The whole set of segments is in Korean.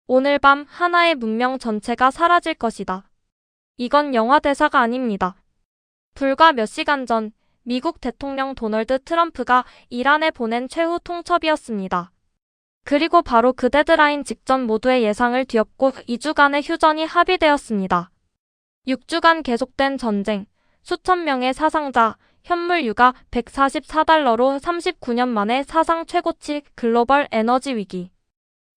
오늘 밤 하나의 문명 전체가 사라질 것이다. 이건 영화 대사가 아닙니다. 불과 몇 시간 전 미국 대통령 도널드 트럼프가 이란에 보낸 최후 통첩이었습니다. 그리고 바로 그 데드라인 직전 모두의 예상을 뒤엎고 2주간의 휴전이 합의되었습니다. 6주간 계속된 전쟁, 수천 명의 사상자, 현물 유가 144달러로 39년 만에 사상 최고치 글로벌 에너지 위기.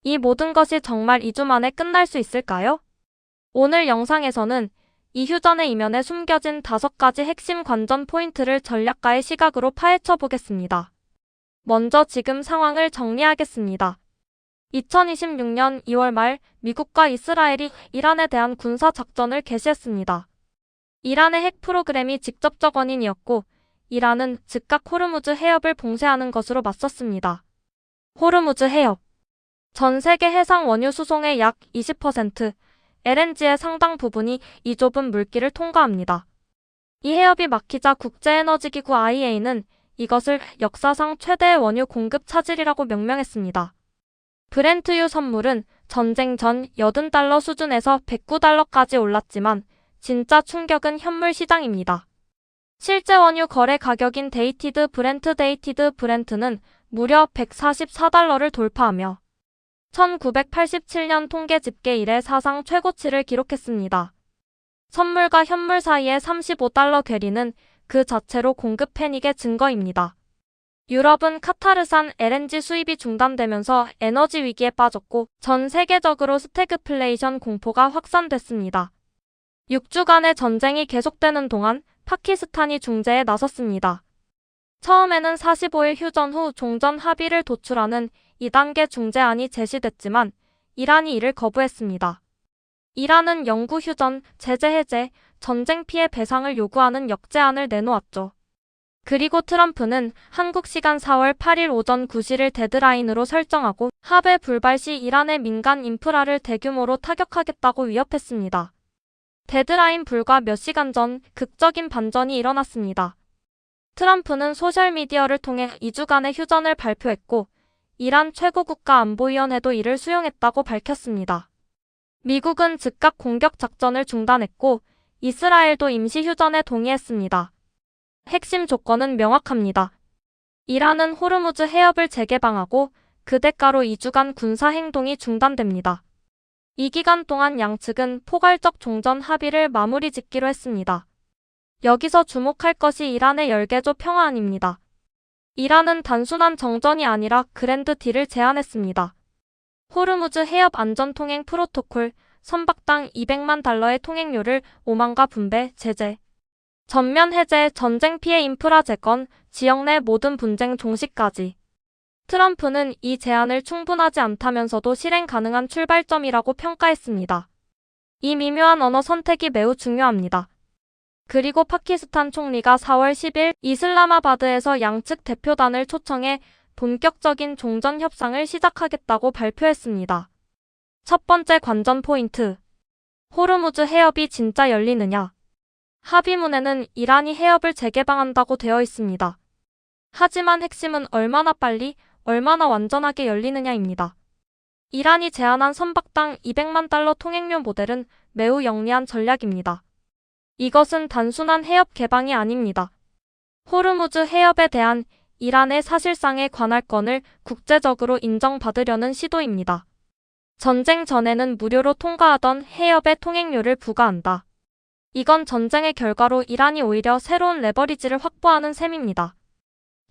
이 모든 것이 정말 2주 만에 끝날 수 있을까요? 오늘 영상에서는 이 휴전의 이면에 숨겨진 5가지 핵심 관전 포인트를 전략가의 시각으로 파헤쳐 보겠습니다. 먼저 지금 상황을 정리하겠습니다. 2026년 2월 말 미국과 이스라엘이 이란에 대한 군사 작전을 개시했습니다. 이란의 핵 프로그램이 직접적 원인이었고 이란은 즉각 호르무즈 해협을 봉쇄하는 것으로 맞섰습니다. 호르무즈 해협. 전 세계 해상 원유 수송의 약 20%, LNG의 상당 부분이 이 좁은 물길을 통과합니다. 이 해협이 막히자 국제에너지기구 IEA는 이것을 역사상 최대의 원유 공급 차질이라고 명명했습니다. 브렌트유 선물은 전쟁 전 80달러 수준에서 109달러까지 올랐지만 진짜 충격은 현물 시장입니다. 실제 원유 거래 가격인 데이티드 브렌트는 무려 144달러를 돌파하며 1987년 통계 집계 이래 사상 최고치를 기록했습니다. 선물과 현물 사이의 35달러 괴리는 그 자체로 공급 패닉의 증거입니다. 유럽은 카타르산 LNG 수입이 중단되면서 에너지 위기에 빠졌고 전 세계적으로 스태그플레이션 공포가 확산됐습니다. 6주간의 전쟁이 계속되는 동안 파키스탄이 중재에 나섰습니다. 처음에는 45일 휴전 후 종전 합의를 도출하는 2단계 중재안이 제시됐지만 이란이 이를 거부했습니다. 이란은 영구 휴전, 제재 해제, 전쟁 피해 배상을 요구하는 역제안을 내놓았죠. 그리고 트럼프는 한국 시간 4월 8일 오전 9시를 데드라인으로 설정하고 합의 불발 시 이란의 민간 인프라를 대규모로 타격하겠다고 위협했습니다. 데드라인 불과 몇 시간 전 극적인 반전이 일어났습니다. 트럼프는 소셜미디어를 통해 2주간의 휴전을 발표했고 이란 최고국가안보위원회도 이를 수용했다고 밝혔습니다. 미국은 즉각 공격 작전을 중단했고 이스라엘도 임시 휴전에 동의했습니다. 핵심 조건은 명확합니다. 이란은 호르무즈 해협을 재개방하고 그 대가로 2주간 군사 행동이 중단됩니다. 이 기간 동안 양측은 포괄적 종전 합의를 마무리 짓기로 했습니다. 여기서 주목할 것이 이란의 열개조 평화안입니다. 이란은 단순한 정전이 아니라 그랜드 딜을 제안했습니다. 호르무즈 해협 안전통행 프로토콜, 선박당 200만 달러의 통행료를 오만과 분배, 제재, 전면 해제, 전쟁 피해 인프라 재건, 지역 내 모든 분쟁 종식까지. 트럼프는 이 제안을 충분하지 않다면서도 실행 가능한 출발점이라고 평가했습니다. 이 미묘한 언어 선택이 매우 중요합니다. 그리고 파키스탄 총리가 4월 10일 이슬라마바드에서 양측 대표단을 초청해 본격적인 종전 협상을 시작하겠다고 발표했습니다. 첫 번째 관전 포인트. 호르무즈 해협이 진짜 열리느냐? 합의문에는 이란이 해협을 재개방한다고 되어 있습니다. 하지만 핵심은 얼마나 빨리, 얼마나 완전하게 열리느냐입니다. 이란이 제안한 선박당 200만 달러 통행료 모델은 매우 영리한 전략입니다. 이것은 단순한 해협 개방이 아닙니다. 호르무즈 해협에 대한 이란의 사실상의 관할권을 국제적으로 인정받으려는 시도입니다. 전쟁 전에는 무료로 통과하던 해협의 통행료를 부과한다. 이건 전쟁의 결과로 이란이 오히려 새로운 레버리지를 확보하는 셈입니다.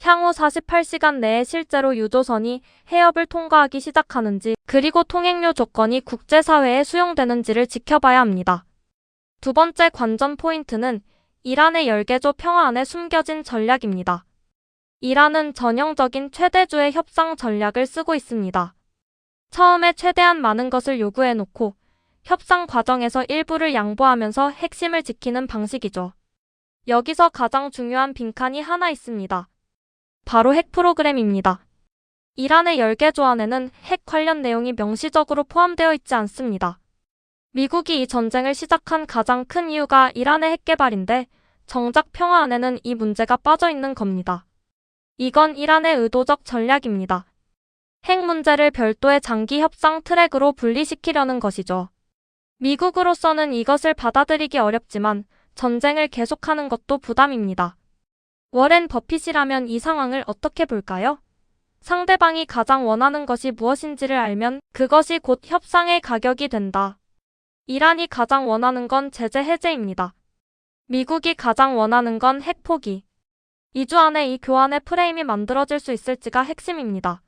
향후 48시간 내에 실제로 유조선이 해협을 통과하기 시작하는지 그리고 통행료 조건이 국제사회에 수용되는지를 지켜봐야 합니다. 두 번째 관전 포인트는 이란의 열개조 평화안에 숨겨진 전략입니다. 이란은 전형적인 최대주의 협상 전략을 쓰고 있습니다. 처음에 최대한 많은 것을 요구해놓고 협상 과정에서 일부를 양보하면서 핵심을 지키는 방식이죠. 여기서 가장 중요한 빈칸이 하나 있습니다. 바로 핵 프로그램입니다. 이란의 열개조안에는 핵 관련 내용이 명시적으로 포함되어 있지 않습니다. 미국이 이 전쟁을 시작한 가장 큰 이유가 이란의 핵 개발인데 정작 평화안에는 이 문제가 빠져 있는 겁니다. 이건 이란의 의도적 전략입니다. 핵 문제를 별도의 장기 협상 트랙으로 분리시키려는 것이죠. 미국으로서는 이것을 받아들이기 어렵지만 전쟁을 계속하는 것도 부담입니다. 워렌 버핏이라면 이 상황을 어떻게 볼까요? 상대방이 가장 원하는 것이 무엇인지를 알면 그것이 곧 협상의 가격이 된다. 이란이 가장 원하는 건 제재 해제입니다. 미국이 가장 원하는 건 핵 포기. 2주 안에 이 교환의 프레임이 만들어질 수 있을지가 핵심입니다.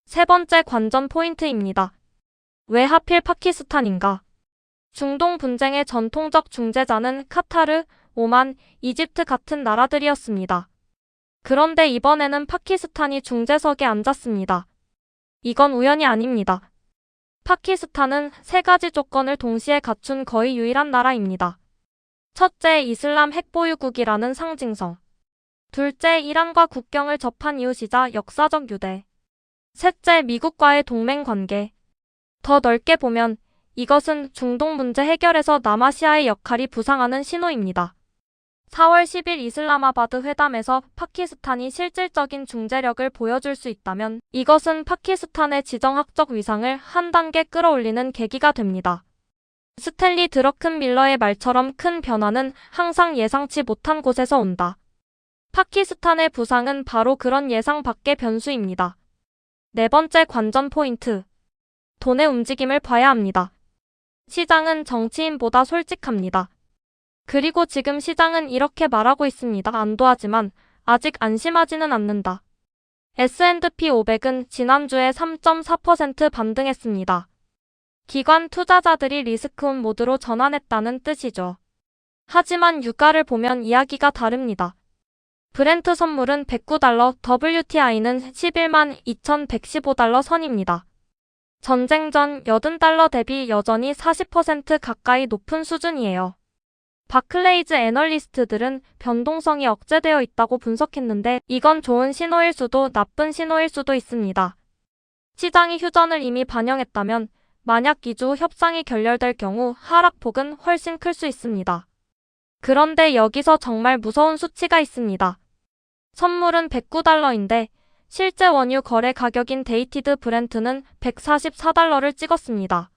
세 번째 관전 포인트입니다. 왜 하필 파키스탄인가? 중동 분쟁의 전통적 중재자는 카타르, 오만, 이집트 같은 나라들이었습니다. 그런데 이번에는 파키스탄이 중재석에 앉았습니다. 이건 우연이 아닙니다. 파키스탄은 세 가지 조건을 동시에 갖춘 거의 유일한 나라입니다. 첫째, 이슬람 핵보유국이라는 상징성. 둘째, 이란과 국경을 접한 이웃이자 역사적 유대. 셋째, 미국과의 동맹 관계. 더 넓게 보면 이것은 중동 문제 해결에서 남아시아의 역할이 부상하는 신호입니다. 4월 10일 이슬라마바드 회담에서 파키스탄이 실질적인 중재력을 보여줄 수 있다면 이것은 파키스탄의 지정학적 위상을 한 단계 끌어올리는 계기가 됩니다. 스탠리 드러큰밀러의 말처럼 큰 변화는 항상 예상치 못한 곳에서 온다. 파키스탄의 부상은 바로 그런 예상 밖의 변수입니다. 네 번째 관전 포인트. 돈의 움직임을 봐야 합니다. 시장은 정치인보다 솔직합니다. 그리고 지금 시장은 이렇게 말하고 있습니다. 안도하지만 아직 안심하지는 않는다. S&P 500은 지난주에 3.4% 반등했습니다. 기관 투자자들이 리스크온 모드로 전환했다는 뜻이죠. 하지만 유가를 보면 이야기가 다릅니다. 브렌트 선물은 $109, WTI는 11만 2,115달러 선입니다. 전쟁 전 $80 대비 여전히 40% 가까이 높은 수준이에요. 바클레이즈 애널리스트들은 변동성이 억제되어 있다고 분석했는데 이건 좋은 신호일 수도 나쁜 신호일 수도 있습니다. 시장이 휴전을 이미 반영했다면 만약 2주 후 협상이 결렬될 경우 하락폭은 훨씬 클 수 있습니다. 그런데 여기서 정말 무서운 수치가 있습니다. 선물은 $109인데 실제 원유 거래 가격인 데이티드 브렌트는 $144를 찍었습니다.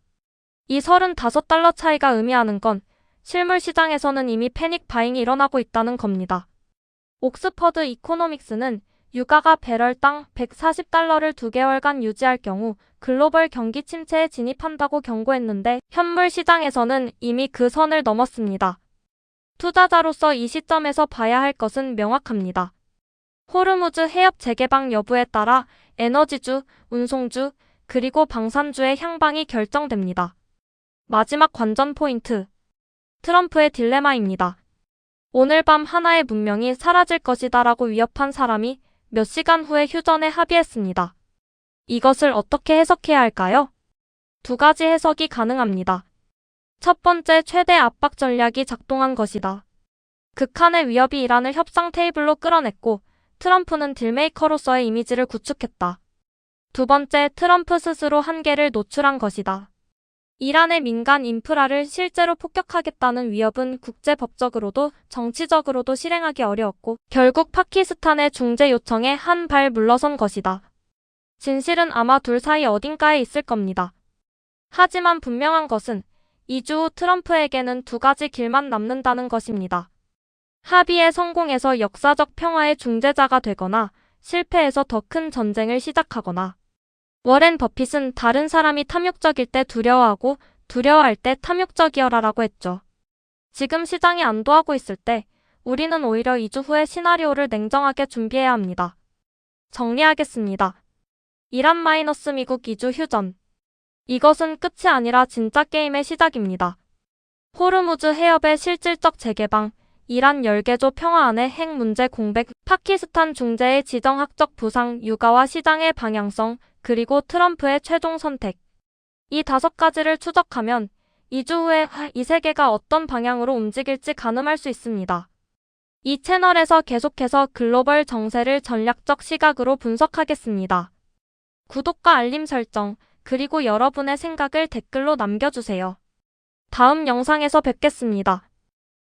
이 $35 차이가 의미하는 건 실물 시장에서는 이미 패닉 바잉이 일어나고 있다는 겁니다. 옥스퍼드 이코노믹스는 유가가 배럴당 $140를 2개월간 유지할 경우 글로벌 경기 침체에 진입한다고 경고했는데 현물 시장에서는 이미 그 선을 넘었습니다. 투자자로서 이 시점에서 봐야 할 것은 명확합니다. 호르무즈 해협 재개방 여부에 따라 에너지주, 운송주, 그리고 방산주의 향방이 결정됩니다. 마지막 관전 포인트. 트럼프의 딜레마입니다. 오늘 밤 하나의 문명이 사라질 것이다 라고 위협한 사람이 몇 시간 후에 휴전에 합의했습니다. 이것을 어떻게 해석해야 할까요? 두 가지 해석이 가능합니다. 첫 번째, 최대 압박 전략이 작동한 것이다. 극한의 위협이 이란을 협상 테이블로 끌어냈고 트럼프는 딜메이커로서의 이미지를 구축했다. 두 번째, 트럼프 스스로 한계를 노출한 것이다. 이란의 민간 인프라를 실제로 폭격하겠다는 위협은 국제법적으로도 정치적으로도 실행하기 어려웠고 결국 파키스탄의 중재 요청에 한 발 물러선 것이다. 진실은 아마 둘 사이 어딘가에 있을 겁니다. 하지만 분명한 것은 2주 후 트럼프에게는 두 가지 길만 남는다는 것입니다. 합의에 성공해서 역사적 평화의 중재자가 되거나 실패해서 더 큰 전쟁을 시작하거나. 워렌 버핏은 다른 사람이 탐욕적일 때 두려워하고 두려워할 때 탐욕적이어라라고 했죠. 지금 시장이 안도하고 있을 때 우리는 오히려 2주 후의 시나리오를 냉정하게 준비해야 합니다. 정리하겠습니다. 이란 - 미국 2주 휴전. 이것은 끝이 아니라 진짜 게임의 시작입니다. 호르무즈 해협의 실질적 재개방, 이란 10개조 평화안의 핵 문제 공백, 파키스탄 중재의 지정학적 부상, 유가와 시장의 방향성, 그리고 트럼프의 최종 선택. 이 5가지를 추적하면 2주 후에 이 세계가 어떤 방향으로 움직일지 가늠할 수 있습니다. 이 채널에서 계속해서 글로벌 정세를 전략적 시각으로 분석하겠습니다. 구독과 알림 설정, 그리고 여러분의 생각을 댓글로 남겨주세요. 다음 영상에서 뵙겠습니다.